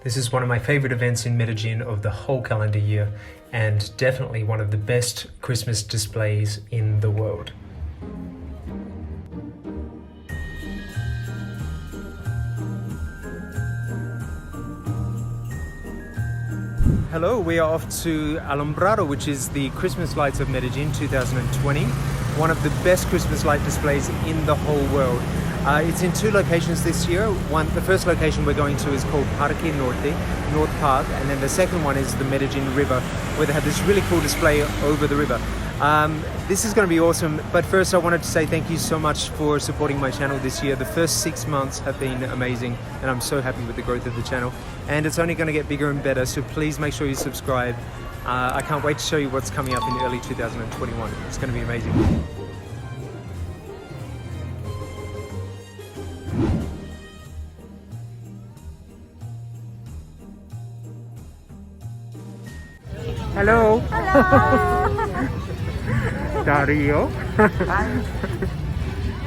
This is one of my favorite events in Medellin of the whole calendar year, and definitely one of the best Christmas displays in the world. Hello, we are off to Alumbrado, which is the Christmas Lights of Medellin 2020. One of the best Christmas light displays in the whole world. It's in two locations this year. The first location we're going to is called Parque Norte, North Park, and then the second one is the Medellín River, where they have this really cool display over the river. This is going to be awesome, but first I wanted to say thank you so much for supporting my channel this year. The first 6 months have been amazing, and I'm so happy with the growth of the channel, and it's only going to get bigger and better, so please make sure you subscribe. I can't wait to show you what's coming up in early 2021. It's going to be amazing. Hello. Hello. Dario.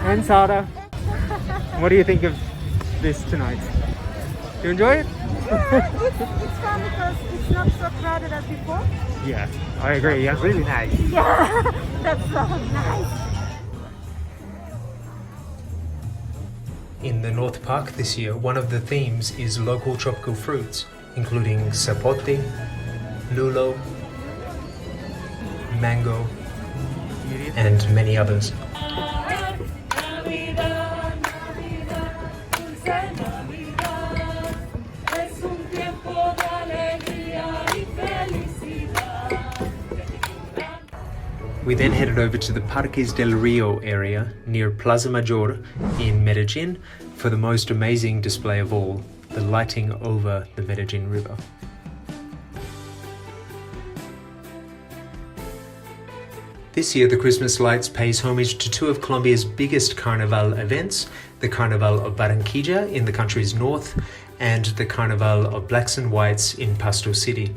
And Sarah. What do you think of this tonight? You enjoy it? Yeah, it's fun because it's not so crowded as before. Yeah, I agree. Yeah, really nice. Yeah, that's so nice. In the North Park this year, one of the themes is local tropical fruits, including zapote, lulo, mango, and many others. We then headed over to the Parques del Rio area near Plaza Mayor in Medellin for the most amazing display of all, the lighting over the Medellín River. This year, the Christmas Lights pays homage to two of Colombia's biggest carnival events, the Carnival of Barranquilla in the country's north and the Carnival of Blacks and Whites in Pasto City.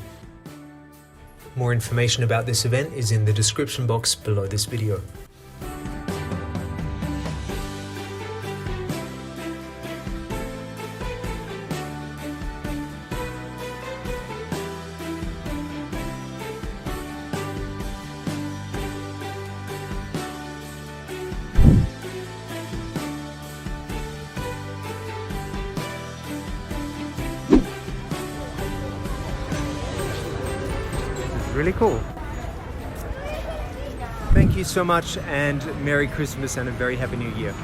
More information about this event is in the description box below this video. Really cool. Thank you so much, and Merry Christmas and a very Happy New Year.